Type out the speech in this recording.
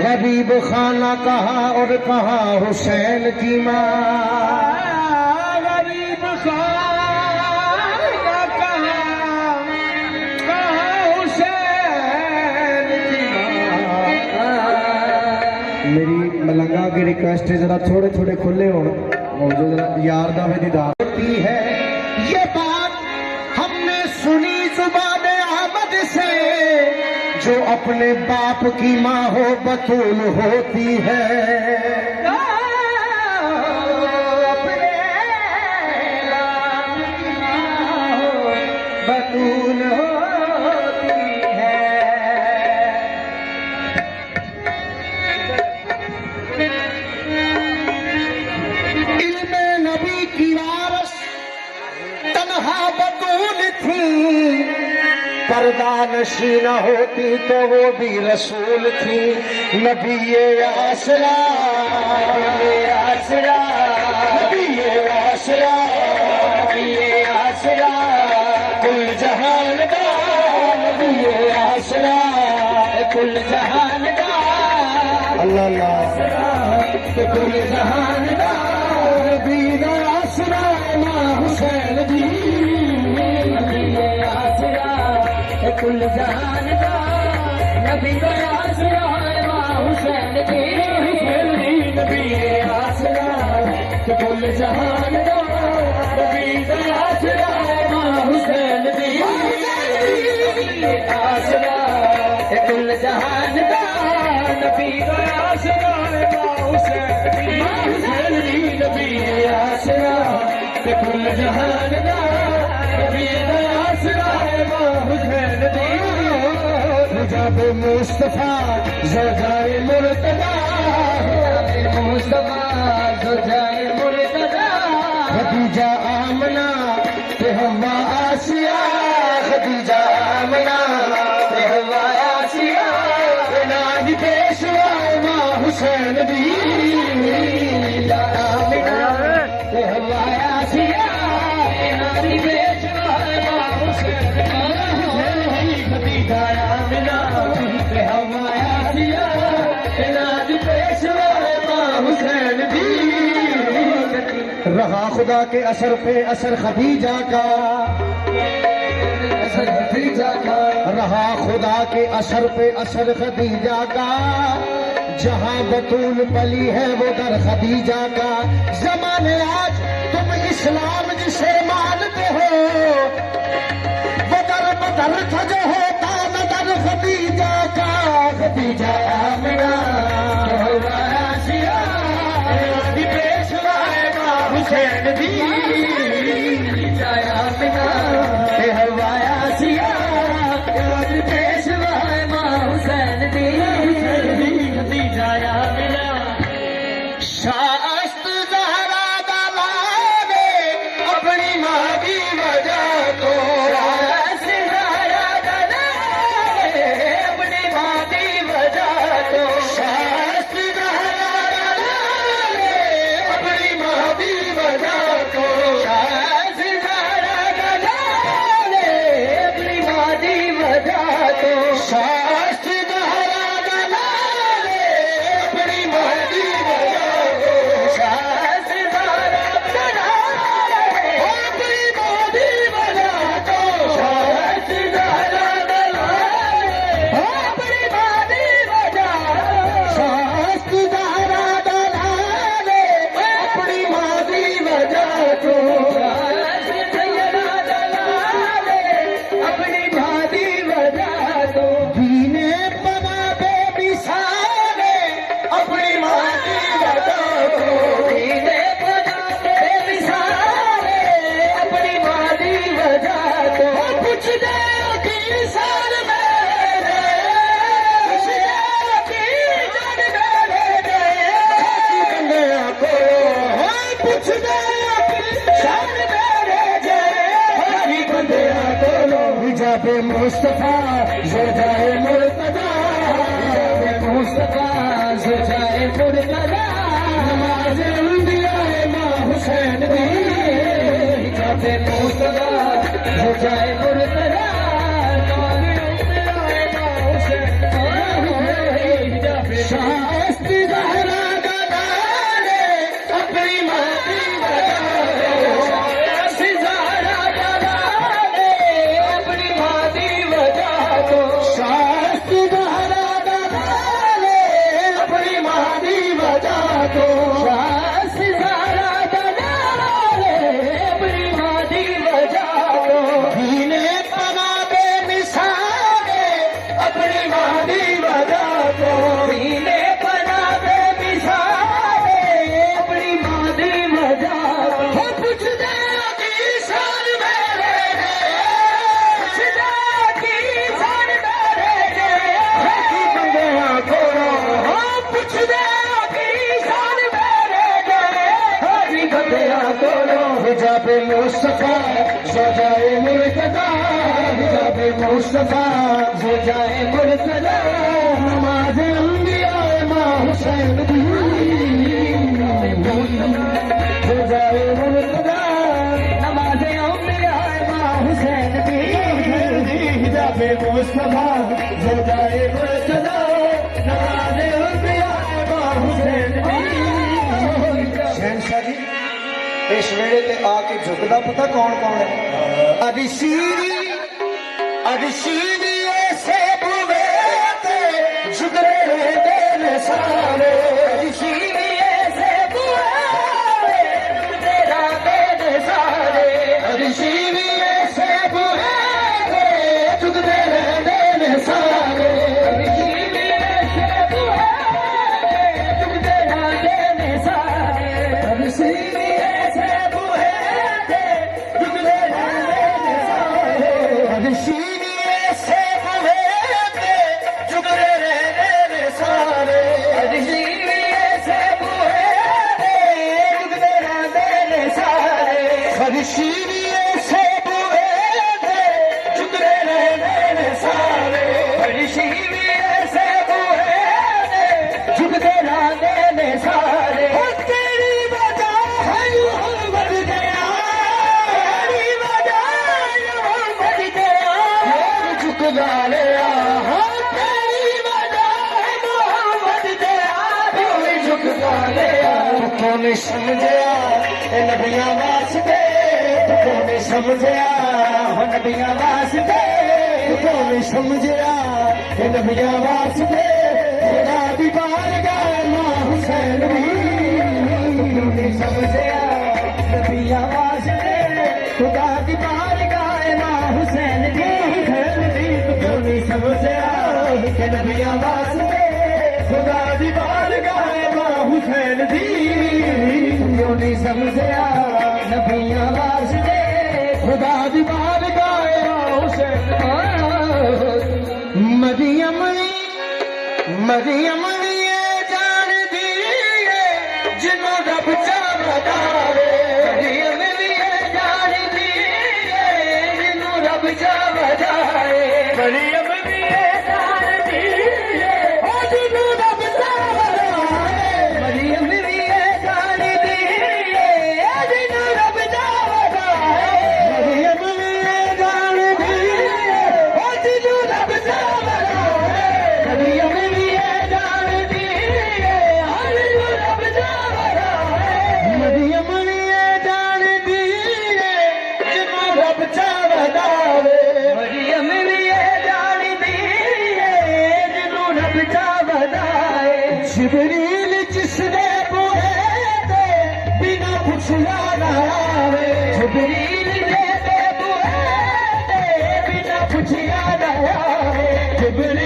गरीब खाना कहा और कहा हुसैन की माँ। गरीब खाना कहा हुसैन की माँ। मेरी मलंगा की रिक्वेस्ट है जरा थोड़े थोड़े खुले हो जो जरा यार दा में दीदार होती है। ये बात हमने सुनी जुबान अहमद से, जो अपने बाप की माँ हो बतूल होती है। अपने बाप की माँ हो बतूल होती है। इल्मे नबी की वारस तन्हा बतूल थी, पर्दा नशी न होती तो वो भी रसूल थी। नबी ये आसरा, ये आसरा, नबी ये आसरा, ये आसरा, कुल जहान का, नबी ये आसरा, कुल जहान का अल्लाह अल्लाह, कुल जहान का नबी दा आसरा मां हुसैन दी। ये आसरा कुल जहान का नबी का आसरा मां हुसैन की। नबी ये आसरा कुल जहान का नबी का आसरा मां हुसैन की। ये आसरा कुल जहान का नबी का आसरा मां हुसैन की। नबी ये आसरा कुल जहान का नबी का आसरा मां हुसैन की। जब मुस्तफा ज़जाए मुर्तदा, मुस्तफा ज़जाए मुर्तदा, खदीजा आमना ते हवा आसिया, खदीजा आमना ते हवा आसिया, नादी पेशवा मां हुसैन दी। आमिना ते हवा आसिया, नादी पेशवा मां हुसैन की। खदीजा आमिना ते हवा आसिया, नादी पेशवा मां हुसैन की। रहा खुदा के असर पे असर खदीजा का, असर खदीजा का, रहा खुदा के असर पे असर खदीजा का। जहां बतूल पली है वो दर खदीजा का। जमाने आज तुम इस्लाम जिसे मानते हो, वो दर बदर था जो होता न दर खदीजा का। खदीजा आमिना आसिया, नादी पेशवा मां हुसैन दी। आमिना ते हवा आसिया, नादी पेशवा मां हुसैन दी। खदीजा आमिना शास्त ज़हरा दा लाने अपनी मां की वजह तो, सितारा दलाले अपनी मां की वजह तो। शास्त ज़हरा दा लाने अपनी मां की वजह तो। सितारा दलाले अपनी मां की वजह तो। शास्त ज़हरा दा लाने अपनी मां की वजह तो। सितारा दलाले अपनी मां की वजह तो। सितारा दलाले अपनी मां की वजह तो। शास्त ज़हरा दा लाने अपनी मां की वजह तो। अपनी भादी वजह तो। दीने बना बेमिसाले अपनी मां की वजह तो। दीने बना बेमिसाले अपनी भादी वजह तो। कुछ दे की सार मेरे, कुछ की जन मेरे दे। बंदियां को कुछ दे की शान मेरे जय बंदियां को हिजाब मुस्तफा ज़जाए मुर्तदा, मुस्तफा ज़जाए मुर्तदा, नमाज़ अंबिया मां हुसैन दी। हिजाब मुस्तफा ज़जाए मुर्तदा, शाह मुस्तफा हो जाए मुर्तजा नमाज अंबिया मां हुसैन दी हो जाए मुर्तजा नमाज़ औलिया मां हुसैन दी हिजाब मुस्तफा हो जाए मुर्तजा नमाज अंबिया मां हुसैन दी शहनशाह जी इस वेले ते आके झुकदा पता कौन कौन है अदशीरी ऐसे बुवे ते झुकरे दिल सारे अदशीरी ऐसे बुए तेरा दिल सारे अदशीरी ऐसे बुवे ते झुकरे दिल सारे अदशीरी ऐसे बुए तेरा दिल सारे अदशीरी ऐसे बुवे ते झुकरे दिल सारे अदशीरी ऐसे बुवे ते झुकरे दिल सारे अदशीरी ऐसे बुए तेरा दिल सारे अदशीरी ऐसे बुवे ते झुकरे दिल सारे अदशीरी ऐसे बुए झुकते रहते ने सारे तेरी वजह है मोहम्मद गया तेरी वजह यूं बढ़ गया झुक डालिया तेरी वजह है मोहम्मद तेरा यूं झुक गया कौन समझया नबिया वास्ते कौन समझया नबिया वास्ते कौन समझया नबिया वास्ते खुदा दी बारगाह मां हुसैन दी समझया नबिया वास्ते खुदा दी बारगाह मां हुसैन दी कौन समझया नबिया वास्ते खुदा दी बारगाह मां हुसैन दी क्यों नहीं समझया नबिया वास्ते खुदा दी बारगाह मां हुसैन मरियम मरियम ये जान दी जिन्हों रब चाहदावे मरियम भी ये जान दी जिन्हों रब चाहदाए मरियम भी ये जान दी जिन्हों रब चाहदावे मरियम भी ये जान दी जिन्हों रब चाहदाए मरियम भी ये जान दी जिन्हों रब चाहदावे मरियम भी ये जान दी जिन्हों रब चाहदाए मरियम भी ये जान दी जिन्हों रब चाहदावे मरियम भी ये जान दी जिन्हों रब चाहदाए जिबरील जिसने बुए ते बिना पुछया ना आवे जिबरील दे बुए बिना पुछिया न आए जिबरील